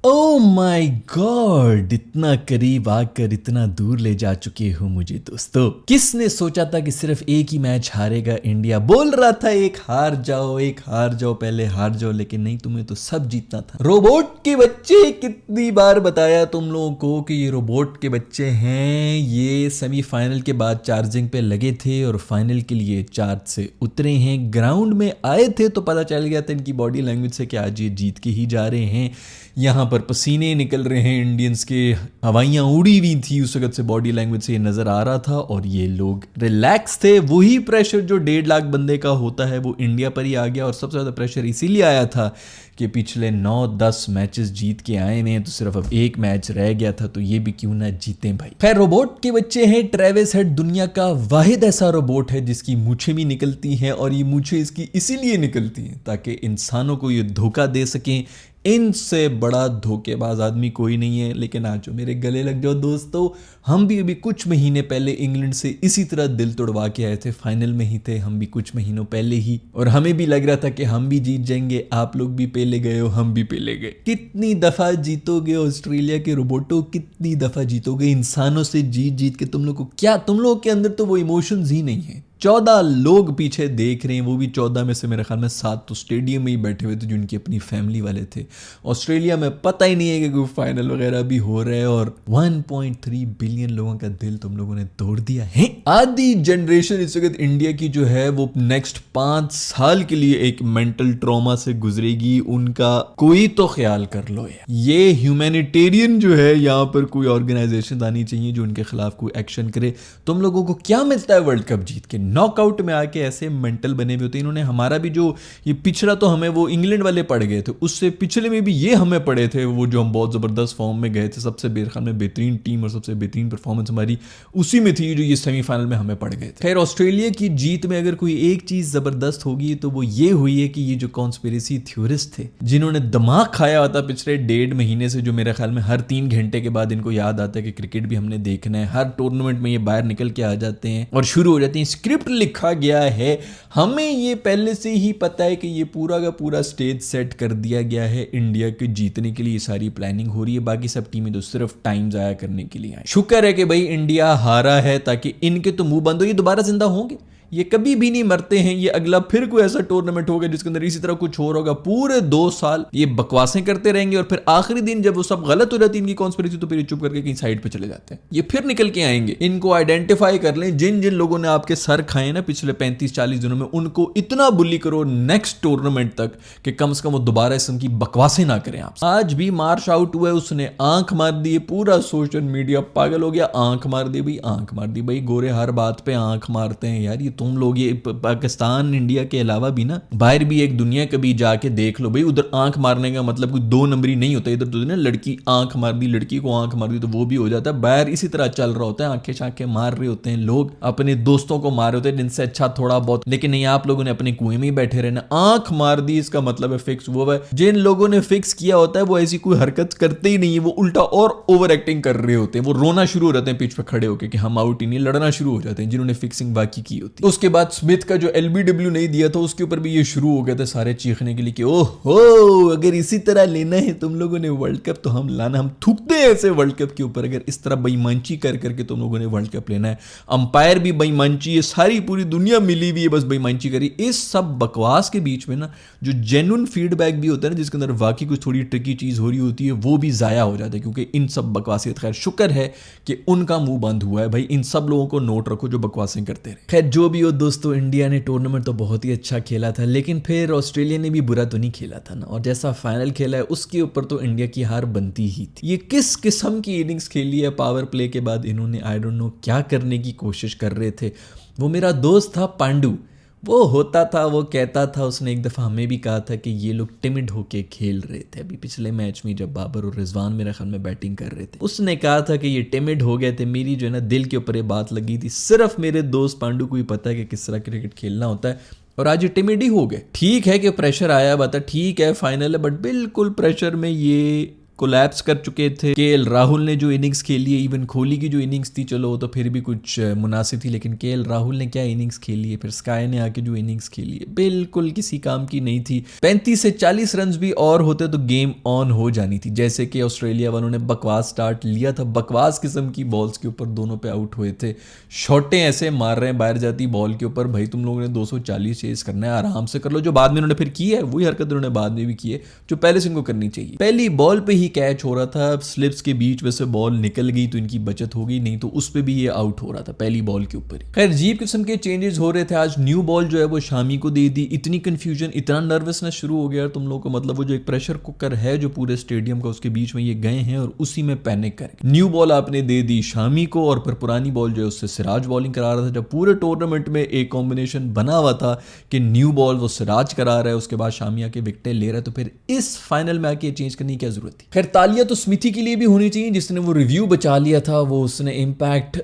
Oh my God, इतना करीब आकर इतना दूर ले जा चुके हो मुझे दोस्तों। किसने सोचा था कि सिर्फ एक ही मैच हारेगा इंडिया। बोल रहा था एक हार जाओ, पहले हार जाओ, लेकिन नहीं, तुम्हें तो सब जीतना था। रोबोट के बच्चे, कितनी बार बताया तुम लोगों को कि ये रोबोट के बच्चे हैं। ये सेमीफाइनल के बाद चार्जिंग पे लगे थे और फाइनल के लिए चार्ज से उतरे हैं। ग्राउंड में आए थे तो पता चल गया था इनकी बॉडी लैंग्वेज से कि आज ये जीत के ही जा रहे हैं। यहाँ पर पसीने निकल रहे हैं इंडियंस के, हवाइयाँ उड़ी हुई थी उस वक्त से, बॉडी लैंग्वेज से ये नज़र आ रहा था। और ये लोग रिलैक्स थे। वही प्रेशर जो 1.5 लाख बंदे का होता है वो इंडिया पर ही आ गया। और सबसे ज़्यादा प्रेशर इसीलिए आया था कि पिछले 9-10 मैचेस जीत के आए हैं, तो सिर्फ अब एक मैच रह गया था, तो ये भी क्यों ना जीतें भाई। खैर, रोबोट के बच्चे हैं। ट्रेविस हेड दुनिया का वाहिद ऐसा रोबोट है जिसकी मूछें भी निकलती हैं, और ये मूछें इसकी इसीलिए निकलती हैं ताकि इंसानों को ये धोखा दे सकें। इनसे बड़ा धोखेबाज आदमी कोई नहीं है। लेकिन आज जो मेरे गले लग जाओ दोस्तों, हम भी अभी कुछ महीने पहले इंग्लैंड से इसी तरह दिल तोड़वा के आए थे। फाइनल में ही थे हम भी कुछ महीनों पहले ही, और हमें भी लग रहा था कि हम भी जीत जाएंगे। आप लोग भी पेले गए हो, हम भी पेले गए। कितनी दफा जीतोगे ऑस्ट्रेलिया के रोबोटो, कितनी दफा जीतोगे इंसानों से जीत जीत के। तुम लोग को क्या, तुम लोग के अंदर तो वो इमोशंस ही नहीं है। 14 लोग पीछे देख रहे हैं, वो भी 14 में से मेरे ख्याल में 7 तो स्टेडियम में ही बैठे हुए थे जो उनकी अपनी फैमिली वाले थे। ऑस्ट्रेलिया में पता ही नहीं है कि कोई फाइनल वगैरह भी हो रहा है, और 1.3 बिलियन लोगों का दिल तुम लोगों ने तोड़ दिया है। आधी जनरेशन इस वक्त इंडिया की जो है वो नेक्स्ट 5 साल के लिए एक मेंटल ट्रॉमा से गुजरेगी। उनका कोई तो ख्याल कर लो यार। ये ह्यूमैनिटेरियन जो है, यहाँ पर कोई ऑर्गेनाइजेशन आनी चाहिए जो उनके खिलाफ कोई एक्शन करे। तुम लोगों को क्या मिलता है वर्ल्ड कप जीत के? नॉकआउट में आके ऐसे मेंटल बने हुए होते हैं। इन्होंने हमारा भी जो ये पिछड़ा, तो हमें वो इंग्लैंड वाले पड़ गए थे, उससे पिछले में भी ये हमें पड़े थे, वो जो हम बहुत ज़बरदस्त फॉर्म में गए थे, सबसे बेरखान में बेहतरीन टीम और सबसे बेहतरीन परफॉर्मेंस हमारी उसी में थी जो ये सेमीफाइनल में हमें पड़ गए थे। खैर, ऑस्ट्रेलिया की जीत में अगर कोई एक चीज़ ज़बरदस्त होगी तो वो ये हुई है कि ये जो कॉन्स्पिरेसी थ्योरिस्ट थे, जिन्होंने दिमाग खाया होता पिछले 1.5 महीने से, जो मेरे ख्याल में हर 3 घंटे के बाद इनको याद आता है कि क्रिकेट भी हमने देखना है, हर टूर्नामेंट में ये बाहर निकल के आ जाते हैं और शुरू हो जाते हैं। स्क्रिप्ट लिखा गया है, हमें ये पहले से ही पता है कि ये पूरा का पूरा स्टेज सेट कर दिया गया है। इंडिया के जीतने के लिए ये सारी प्लानिंग हो रही है। बाकी सब टीमें तो सिर्फ टाइम जाया करने के लिए आई। शुक्र है कि भाई इंडिया हारा है, ताकि इनके तो मुंह बंद हो, ये दोबारा जिंदा होंगे। ये कभी भी नहीं मरते हैं। ये अगला फिर कोई ऐसा टूर्नामेंट होगा जिसके अंदर इसी तरह कुछ हो रहा होगा। पूरे 2 साल ये बकवासें करते रहेंगे, और फिर आखिरी दिन जब वो सब गलत हो जाती है इनकी कॉन्स्पिरेसी, तो फिर ये चुप करके कहीं साइड पे चले जाते हैं। ये फिर निकल के आएंगे। इनको आइडेंटिफाई कर लें, जिन जिन लोगों ने आपके सर खाए ना पिछले 35-40 दिनों में, उनको इतना बुली करो नेक्स्ट टूर्नामेंट तक कि कम से कम वो दोबारा इस की बकवासें ना करें आप। आज भी मार्श आउट हुआ है, उसने आंख मार दी है। पूरा सोशल मीडिया पागल हो गया। आंख मार दी भाई, आंख मार दी भाई। गोरे हर बात पे आंख मारते हैं यार। ये तुम लोग, ये पाकिस्तान इंडिया के अलावा भी ना बाहर भी एक दुनिया कभी जाके देख लो भाई। उधर आंख मारने का मतलब कोई 2 नंबरी नहीं होता। इधर तो ना लड़की आंख मार दी, लड़की को आंख मार दी तो वो भी हो जाता है। बाहर इसी तरह चल रहा होता है, आंखें शाखें मार रहे होते हैं लोग, अपने दोस्तों को मार रहे होते हैं जिनसे अच्छा थोड़ा बहुत। लेकिन नहीं, आप लोगों ने अपने कुएं में ही बैठे रहना। आंख मार दी इसका मतलब है फिक्स हुआ है। जिन लोगों ने फिक्स किया होता है वो ऐसी कोई हरकत करते ही नहीं है, वो उल्टा और ओवर एक्टिंग कर रहे होते हैं। वो रोना शुरू हो जाते हैं पिच पे खड़े होकर कि हम आउट ही नहीं, लड़ना शुरू हो जाते हैं जिन्होंने फिक्सिंग बाकी की होती है। उसके बाद स्मिथ का जो LBW नहीं दिया था उसके ऊपर भी ये शुरू हो गए थे सारे चीखने के लिए कि ओहो, अगर इसी तरह लेना है तुम लोगों ने वर्ल्ड कप तो हम लाना, हम थूकते हैं ऐसे वर्ल्ड कप के ऊपर। अगर इस तरह बेईमानची कर करके तुम लोगों ने वर्ल्ड कप लेना है, अंपायर भी बेईमानची है, सारी पूरी दुनिया मिली हुई है बस बेईमानची करी। इस सब बकवास के बीच में ना जो जेन्युइन फीडबैक भी होता है ना, जिसके अंदर वाकई कुछ थोड़ी ट्रिकी चीज हो रही होती है, वो भी जाया हो जाता है क्योंकि इन सब बकवासियत। खैर, शुक्र है कि उनका मुंह बंद हुआ है भाई। इन सब लोगों को नोट रखो जो बकवासें करते रहे। खैर, जो भी हो दोस्तों, इंडिया ने टूर्नामेंट तो बहुत ही अच्छा खेला था, लेकिन फिर ऑस्ट्रेलिया ने भी बुरा तो नहीं खेला था ना। और जैसा फाइनल खेला है उसके ऊपर तो इंडिया की हार बनती ही थी। ये किस किस्म की इनिंग्स खेली है पावर प्ले के बाद इन्होंने, आई डोंट नो क्या करने की कोशिश कर रहे थे। वो मेरा दोस्त था पांडू, वो होता था, वो कहता था, उसने एक दफ़ा हमें भी कहा था कि ये लोग टिमिड होके खेल रहे थे। अभी पिछले मैच में जब बाबर और रिजवान मेरे ख्याल में बैटिंग कर रहे थे, उसने कहा था कि ये टिमिड हो गए थे। मेरी जो है ना दिल के ऊपर ये बात लगी थी। सिर्फ मेरे दोस्त पांडू को ही पता है कि किस तरह क्रिकेट खेलना होता है, और आज ये टिमिड ही हो गए। ठीक है कि प्रेशर आया, बता ठीक है फाइनल है, बट बिल्कुल प्रेशर में ये कोलैप्स कर चुके थे। केएल राहुल ने जो इनिंग्स खेली है, इवन कोहली की जो इनिंग्स थी, चलो तो फिर भी कुछ मुनासिब थी, लेकिन केएल राहुल ने क्या इनिंग्स खेली है, फिर स्काई ने आके जो इनिंग्स खेली है बिल्कुल किसी काम की नहीं थी। 35 से 40 रन भी और होते तो गेम ऑन हो जानी थी। जैसे कि ऑस्ट्रेलिया वालों ने बकवास स्टार्ट लिया था, बकवास किस्म की बॉल्स के ऊपर दोनों पे आउट हुए थे, शॉटें ऐसे मार रहे हैं बाहर जाती बॉल के ऊपर, भाई तुम लोगों ने 240 चेस करना है, आराम से कर लो। जो बाद में उन्होंने फिर की है वही हरकत उन्होंने बाद में भी की है जो पहले से इनको करनी चाहिए। पहली बॉल पे ही कैच हो रहा था, स्लिप्स के बीच में से बॉल निकल गई तो इनकी बचत हो गई, नहीं तो उस पे भी ये आउट हो रहा था पहली बॉल के ऊपर। खैर अजीब किस्म के चेंजेस हो रहे थे। आज न्यू बॉल जो है वो शामी को दे दी, इतनी कंफ्यूजन, इतना नर्वसनेस शुरू हो गया तुम लोगों को, मतलब वो जो एक प्रेशर कुकर है जो पूरे स्टेडियम का, उसके बीच में ये गए हैं और उसी में पैनिक कर गए। न्यू बॉल आपने दे दी शामी को और फिर पुरानी बॉल जो है उससे सिराज बॉलिंग करा रहा था। जब पूरे टूर्नामेंट में एक कॉम्बिनेशन बना हुआ था कि न्यू बॉल वो सिराज करा रहा है, उसके बाद शामी आके विकेटें ले रहा है, तो फिर इस फाइनल में आके चेंज करने की क्या जरूरत थी। खैर तालियां तो स्मिथी के लिए भी होनी चाहिए जिसने वो रिव्यू बचा लिया था, वो उसने इम्पैक्ट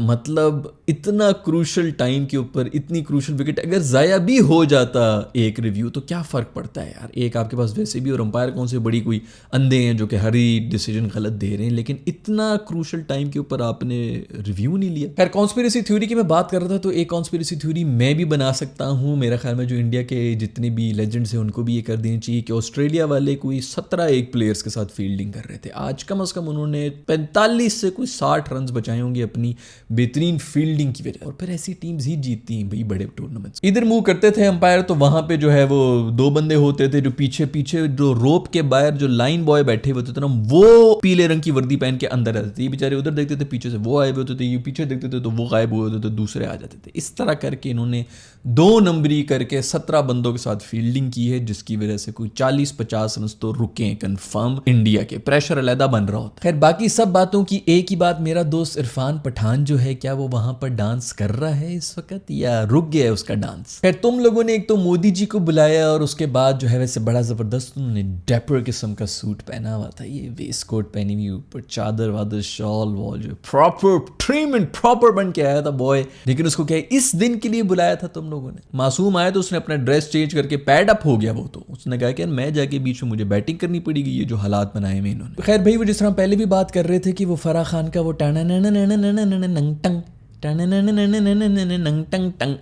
मतलब इतना क्रूशल टाइम के ऊपर इतनी क्रूशल विकेट अगर जाया भी हो जाता एक रिव्यू तो क्या फर्क पड़ता है यार, एक आपके पास वैसे भी और अंपायर कौन से बड़ी कोई अंधे हैं जो कि हर ही डिसीजन गलत दे रहे हैं, लेकिन इतना क्रूशल टाइम के ऊपर आपने रिव्यू नहीं लिया। खैर कॉन्स्पिरेसी थ्योरी की मैं बात कर रहा था तो एक कॉन्स्पिरेसी थ्योरी मैं भी बना सकता हूं, मेरा ख्याल में जो इंडिया के जितने भी लेजेंड्स हैं उनको भी ये कर देनी चाहिए कि ऑस्ट्रेलिया वाले कोई 17 एक प्लेयर्स के साथ फील्डिंग कर रहे थे, आज कम से कम उन्होंने 45 से कोई 60 रन बचाए होंगे अपनी बेहतरीन फील्डिंग की वजह, और फिर ऐसी टीम्स ही जीतती हैं भाई बड़े टूर्नामेंट्स। इधर मूव करते थे अंपायर तो वहां पे जो है वो दो बंदे होते थे जो पीछे पीछे जो रोप के बाहर जो लाइन बॉय बैठे हुए होते थे ना, वो पीले रंग की वर्दी पहन के अंदर रहते थे, ये बेचारे उधर देखते थे पीछे से वो आए हुए होते थे, ये पीछे देखते थे तो वो गायब हुए होते थे, दूसरे आ जाते थे। इस तरह करके इन्होंने 2 नंबरी करके 17 बंदों के साथ फील्डिंग की है, जिसकी वजह से कोई 40-50 रन तो रुके हैं कंफर्म, इंडिया के प्रेशर अलहदा बन रहा होता। खैर बाकी सब बातों की एक ही बात, मेरा दोस्त इरफान पठान जो है क्या वो वहां पर डांस कर रहा है इस वक्त या रुक गया है उसका डांस। खैर तुम लोगों ने एक तो मोदी जी को बुलाया और उसके बाद जो है वैसे बड़ा जबरदस्त उन्होंने डेपर किस्म का सूट पहना हुआ था, ये वेस्ट कोट पहनी हुई, ऊपर चादर वादर शॉल वॉल जो प्रॉपर ट्रिम एंड प्रॉपर बन के आया था बॉय। लेकिन उसको क्या है इस दिन के लिए बुलाया था तुम लोगों ने, मासूम आया तो उसने अपना ड्रेस चेंज करके पैड अप हो गया, वो तो उसने कहा कि मैं जाके बीच में मुझे बैटिंग करनी पड़ेगी, ये जो हालात बनाए हुए इन्होंने। खैर भाई वो जिस तरह पहले भी बात कर रहे थे कि वो फराह खान का वो टाना नंग टंग,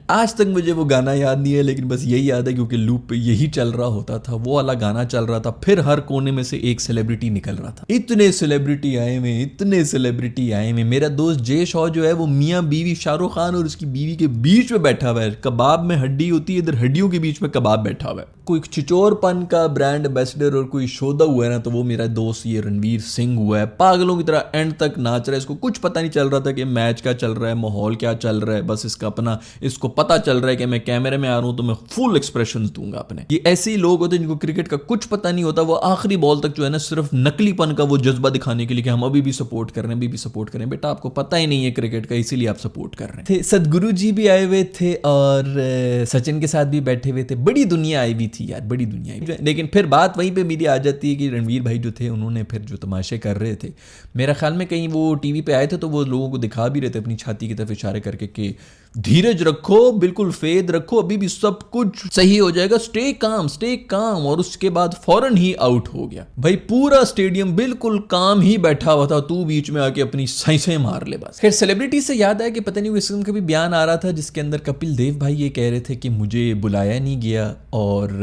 आज तक मुझे वो गाना याद नहीं है, लेकिन बस यही याद है क्योंकि लूप पे यही चल रहा होता था, वो वाला गाना चल रहा था, फिर हर कोने में से एक सेलिब्रिटी निकल रहा था, इतने सेलिब्रिटी आए हुए, इतने सेलिब्रिटी आए हुए। मेरा दोस्त जय शॉ जो है वो मियाँ बीवी शाहरुख खान और उसकी बीवी के बीच में बैठा हुआ है, कबाब में हड्डी होती है, इधर हड्डियों के बीच में कबाब बैठा हुआ है, कोई छिचोरपन का ब्रांड एम्बेसडर और कोई शोधा हुआ है ना, तो वो मेरा दोस्त ये रणवीर सिंह हुआ है, पागलों की तरह एंड तक नाच रहा है, इसको कुछ पता नहीं चल रहा था कि मैच क्या चल रहा है, माहौल क्या चल रहा है, बस इसका अपना इसको पता चल रहा है कि मैं कैमरे में आ रहा हूं तो मैं फुल एक्सप्रेशंस दूंगा अपने। ये ऐसे ही लोग होते हैं जिनको क्रिकेट का कुछ पता नहीं होता, वो आखिरी बॉल तक जो है ना सिर्फ नकलीपन का वो जज्बा दिखाने के लिए कि हम अभी भी सपोर्ट कर रहे हैं, अभी भी सपोर्ट कर रहे हैं। बेटा आपको पता ही नहीं है क्रिकेट का, इसीलिए आप सपोर्ट कर रहे हैं। सदगुरु जी भी आए हुए थे और सचिन के साथ भी बैठे हुए थे, बड़ी दुनिया आई हुई थी यार, बड़ी दुनिया आई। लेकिन फिर बात वहीं पे मेरी आ जाती है कि रणवीर भाई जो थे उन्होंने फिर जो तमाशे कर रहे थे, मेरा ख्याल में कहीं वो टीवी पे आए थे तो वो लोगों को दिखा भी रहे थे अपनी छाती की तरफ इशारे करके कि धीरज रखो, बिल्कुल फेद रखो, अभी भी सब कुछ सही हो जाएगा, स्टे काम। और उसके बाद फौरन ही आउट हो गया भाई, पूरा स्टेडियम बिल्कुल काम ही बैठा हुआ था, तू बीच में आके अपनी साइंसें मार ले बस। खैर सेलिब्रिटी से याद आया कि पता नहीं इस किस्म का भी बयान आ रहा था जिसके अंदर कपिल देव भाई ये कह रहे थे कि मुझे बुलाया नहीं गया, और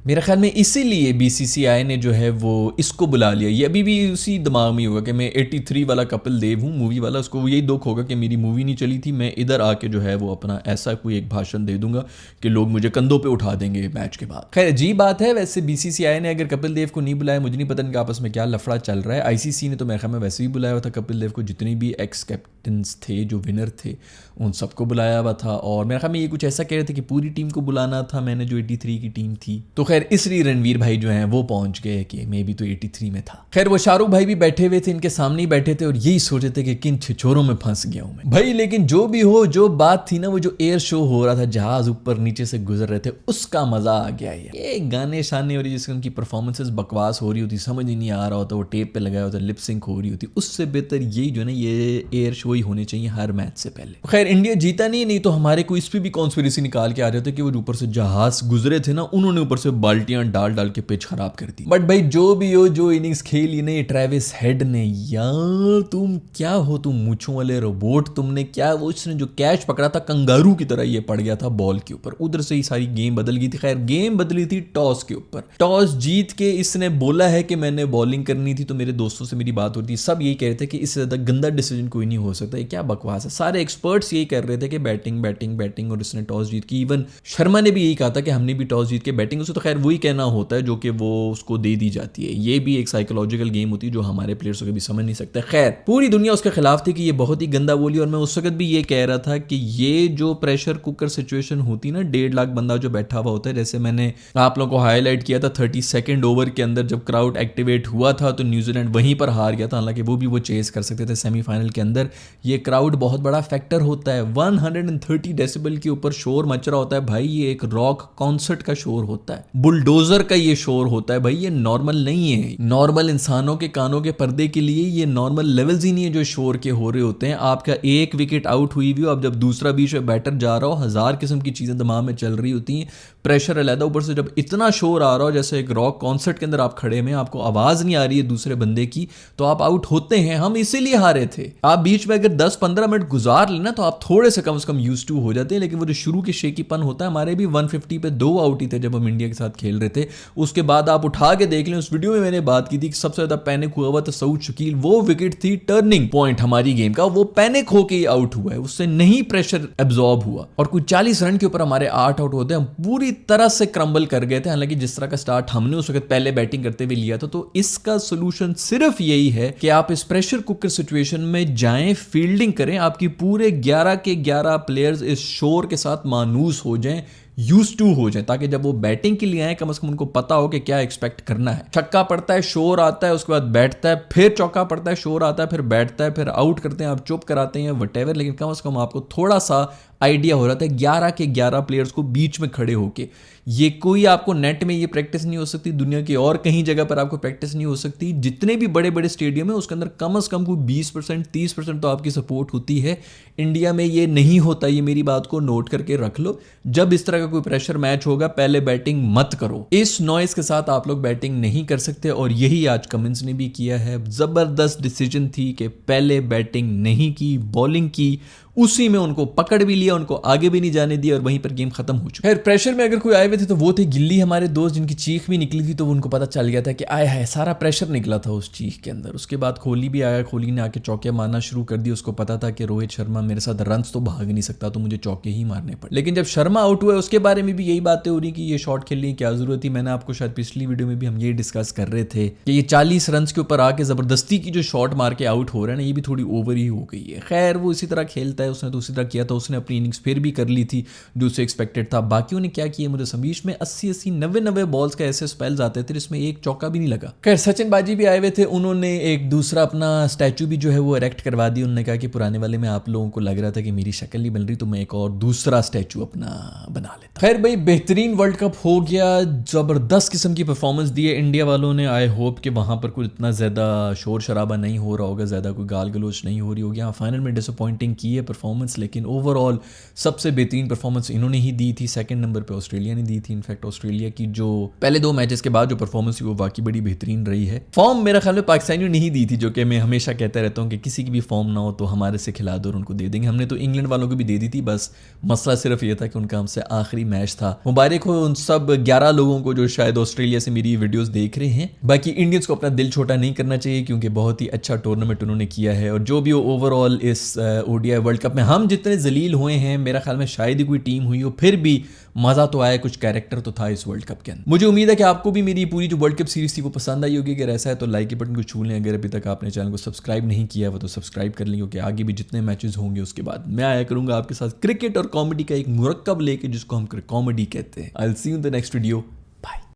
मेरा ख्याल में इसीलिए बीसीसीआई ने जो है वो इसको बुला लिया। ये अभी भी उसी दिमाग में होगा कि मैं 83 वाला कपिल देव हूँ मूवी वाला, उसको यही दुख होगा कि मेरी मूवी नहीं चली थी, मैं इधर आके जो है वो अपना ऐसा कोई एक भाषण दे दूंगा कि लोग मुझे कंधों पे उठा देंगे मैच के बाद। खैर अजीब बात है, वैसे बीसीसीआई ने अगर कपिल देव को नहीं बुलाया, मुझे नहीं पता इनका आपस में क्या लफड़ा चल रहा है। आईसीसी ने तो मेरे ख्याल में वैसे भी बुलाया हुआ था कपिल देव को, जितने भी एक्स कैप्टन्स थे जो विनर थे उन सबको बुलाया हुआ था, और मेरे ख्याल में ये कुछ ऐसा कह रहे थे कि पूरी टीम को बुलाना था, मैंने जो 83 की टीम थी। तो खैर इसलिए रणवीर भाई जो है वो पहुंच गए कि मैं भी तो 83 में था। खैर वो शाहरुख भाई भी बैठे हुए थे, इनके सामने ही बैठे थे और यही सोचे थे कि किन छिछोरों में फंस गया हूं मैं भाई। लेकिन जो भी हो, जो बात थी ना, वो जो एयर शो हो रहा था, जहाज ऊपर नीचे से गुजर रहे थे, उसका मजा आ गया। ये गाने शाने और जिसकी उनकी परफॉर्मेंसेस बकवास हो रही होती, समझ ही नहीं आ रहा होता, वो टेप पे लगाया होता, लिप सिंक हो रही होती, उससे बेहतर यही जो है ना, ये एयर शो ही होने चाहिए हर मैच से पहले। खैर इंडिया जीता नहीं तो हमारे को इस पे भी कॉन्स्पिरेसी निकाल के आ रहे थे कि वो ऊपर से जहाज गुजरे थे ना, उन्होंने ऊपर से बाल्टियां डाल डाल के पिच खराब कर दी। बट भाई जो भी हो, जो इनिंग्स खेली ने ट्रेविस हेड ने, यार तुम क्या हो, तुम मूंछों वाले रोबोट, तुमने क्या, वो उसने जो कैच पकड़ा था कंगारू की तरह ये पड़ गया था बॉल के ऊपर, उधर से ही सारी गेम बदल गई थी। खैर गेम बदली थी टॉस के ऊपर, टॉस जीत के इसने बोला है कि मैंने बॉलिंग करनी थी। तो मेरे दोस्तों से मेरी बात होती थी, सब यही कह रहे थे कि इससे ज्यादा गंदा डिसीजन कोई नहीं हो सकता, ये क्या बकवास है। सारे एक्सपर्ट्स यही कर रहे थे कि बैटिंग बैटिंग बैटिंग, और इसने टॉस जीत की। इवन शर्मा ने भी यही कहा था कि हमने भी टॉस जीत के बैटिंग, उसे तो खैर वही कहना होता है जो कि वो उसको दे दी जाती है। ये भी एक साइकोलॉजिकल गेम होती है जो हमारे प्लेयर्स को भी समझ नहीं सकते। खैर पूरी दुनिया उसके खिलाफ थी कि ये बहुत ही गंदा बोली, और मैं उस वक्त भी ये कह रहा था कि ये जो प्रेशर कुकर सिचुएशन होती ना, 1.5 लाख बंदा जो बैठा हुआ होता है, जैसे मैंने आप लोगों को हाईलाइट किया था 32nd ओवर के अंदर जब क्राउड एक्टिवेट हुआ था तो न्यूजीलैंड वहीं पर हार गया था। हालांकि वो भी वो चेस कर सकते थे सेमीफाइनल के अंदर। ये क्राउड बहुत बड़ा फैक्टर होता है। 130 डेसिबल के ऊपर शोर मच रहा होता है भाई, ये एक रॉक कॉन्सर्ट का शोर होता है, बुलडोजर का ये शोर होता है भाई, ये नॉर्मल नहीं है। नॉर्मल इंसानों के कानों के पर्दे के लिए ये नॉर्मल लेवल्स ही नहीं है जो शोर के हो रहे होते हैं। आपका एक विकेट आउट हुई भी हो, अब जब दूसरा बीच में बैटर जा रहा हो, 1000 किस्म की चीजें दिमाग में चल रही होती हैं, प्रेशर अलग, ऊपर से जब इतना शोर आ रहा हो, जैसे एक रॉक कॉन्सर्ट के अंदर आप खड़े में, आपको आवाज नहीं आ रही है दूसरे बंदे की, तो आप आउट होते हैं। हम इसीलिए हारे थे। आप बीच में अगर 10-15 मिनट गुजार लेना तो आप थोड़े से कम यूज टू हो जाते हैं। लेकिन वो जो शुरू के शेकीपन होता है, हमारे भी 150 पे 2 आउट ही थे जब हम इंडिया के साथ खेल रहे थे। उसके बाद आप उठा के देख लें, उस वीडियो में मैंने बात की थी कि सबसे ज्यादा पैनिक हुआ हुआ था सऊद शकील। वो विकेट थी टर्निंग पॉइंट हमारी गेम का, वो पैनिक होके ही आउट हुआ है, उससे नहीं प्रेशर एब्जॉर्ब हुआ। और कुछ 40 रन के ऊपर हमारे 8 आउट होते हैं, हम पूरी तरह से क्रम्बल कर गए थे। हालांकि जिस तरह का स्टार्ट हमने उस वक्त पहले बैटिंग करते हुए लिया था, तो इसका सोल्यूशन सिर्फ यही है कि आप इस प्रेशर कुकर सिचुएशन में जाएं, फील्डिंग करें, आपकी पूरे 11 के 11 प्लेयर्स इस शोर के साथ मानूस हो जाएं, यूज टू हो जाए, ताकि जब वो बैटिंग के लिए आए कम से कम उनको पता हो कि क्या एक्सपेक्ट करना है। छक्का पड़ता है, शोर आता है, उसके बाद बैठता है, फिर चौका पड़ता है, शोर आता है, फिर बैठता है, फिर आउट करते हैं, आप चुप कराते हैं, वटेवर। लेकिन कम से कम आपको थोड़ा सा आइडिया हो रहा था 11 के 11 प्लेयर्स को बीच में खड़े होके। ये कोई आपको नेट में ये प्रैक्टिस नहीं हो सकती, दुनिया की और कहीं जगह पर आपको प्रैक्टिस नहीं हो सकती। जितने भी बड़े बड़े स्टेडियम है उसके अंदर कम से कम कोई 20% 30% तो आपकी सपोर्ट होती है। इंडिया में ये नहीं होता, ये मेरी बात को नोट करके रख लो। जब इस तरह का कोई प्रेशर मैच होगा, पहले बैटिंग मत करो। इस नॉइस के साथ आप लोग बैटिंग नहीं कर सकते, और यही आज कमिंस ने भी किया है। जबरदस्त डिसीजन थी कि पहले बैटिंग नहीं की, बॉलिंग की, उसी में उनको पकड़ भी लिया, उनको आगे भी नहीं जाने दिया, और वहीं पर गेम खत्म हो चुका है। प्रेशर में अगर कोई आए हुए थे तो वो थे गिल्ली, हमारे दोस्त, जिनकी चीख भी निकली थी, तो उनको पता चल गया था कि आया है, सारा प्रेशर निकला था उस चीख के अंदर। उसके बाद कोहली भी आया, कोहली ने आके चौके मारना शुरू कर दी। उसको पता था कि रोहित शर्मा मेरे साथ रन्स तो भाग नहीं सकता, तो मुझे चौके ही मारने पड़े। लेकिन जब शर्मा आउट हुआ, उसके बारे में भी यही बातें हो रही कि ये शॉट खेलने की क्या जरूरत थी। मैंने आपको शायद पिछली वीडियो में भी हम ये डिस्कस कर रहे थे कि ये 40 रन के ऊपर आके जबरदस्ती की जो शॉट मार के आउट हो रहा है ना, ये भी थोड़ी ओवर ही हो गई है। खैर वो इसी तरह खेलता है, उसने तो उसी तरह किया, तो उसने अपनी इनिंग्स फिर भी कर ली थी जो उसे एक्सपेक्टेड था। बाकियों ने क्या किया मुझे समझ में, 80-80 90-90 बॉल्स का ऐसे स्पेल्स आते थे जिसमें एक चौका भी नहीं लगा। खैर सचिन बाजी भी आए हुए थे, उन्होंने एक दूसरा अपना स्टैचू भी जो है वो इरेक्ट करवा दी। उन्होंने कहा कि पुराने वाले में आप लोगों को लग रहा था कि मेरी शक्ल नहीं बन रही, तो मैं एक और दूसरा स्टैचू अपना बना लेता। खैर भाई बेहतरीन वर्ल्ड कप हो गया, जबरदस्त किस्म की परफॉर्मेंस दी है इंडिया वालों ने। आई होप कि वहां पर कोई इतना ज्यादा शोर शराबा नहीं हो रहा होगा, ज्यादा कोई गाल गलोच नहीं हो रही होगी। हाँ फाइनल में डिसअपॉइंटिंग की है परफॉर्मेंस, लेकिन ओवरऑल सबसे बेहतरीन परफॉर्मेंस इन्होंने ही दी थी। सेकंड नंबर पे ऑस्ट्रेलिया ने दी थी। इनफैक्ट ऑस्ट्रेलिया की जो पहले 2 मैचेस के बाद जो परफॉर्मेंस हुई वो वाकई बड़ी बेहतरीन रही है। फॉर्म मेरा ख्याल में पाकिस्तानियों ने ही दी थी, जो कि मैं हमेशा कहता रहता हूँ कि किसी की भी फॉर्म ना हो तो हमारे से खिला दो और उनको दे देंगे। हमने तो इंग्लैंड वालों को भी दे दी थी, बस मसला सिर्फ ये था कि उनका हमसे आखिरी मैच था। मुबारक हो उन सब 11 लोगों को जो शायद ऑस्ट्रेलिया से मेरी वीडियोस देख रहे हैं। बाकी इंडियंस को अपना दिल छोटा नहीं करना चाहिए, क्योंकि बहुत ही अच्छा टूर्नामेंट उन्होंने किया है। और जो भी हो ओवरऑल इस ओडीआई वर्ल्ड कप में हम जितने जलील हुए हैं, मेरा ख्याल में शायद ही कोई टीम हुई हो, फिर भी मजा तो आया, कुछ कैरेक्टर तो था इस वर्ल्ड कप के अंदर। मुझे उम्मीद है कि आपको भी मेरी पूरी जो वर्ल्ड कप सीरीज थी वो पसंद आई होगी। अगर ऐसा है तो लाइक के बटन को छू लें। अगर अभी तक आपने चैनल को सब्सक्राइब नहीं किया वो तो सब्सक्राइब कर लें, क्योंकि आगे भी जितने मैचेस होंगे उसके बाद मैं आया करूंगा आपके साथ क्रिकेट और कॉमेडी का एक मुरक्कब लेके, जिसको हम कॉमेडी कहते हैं। I will see you in the next video.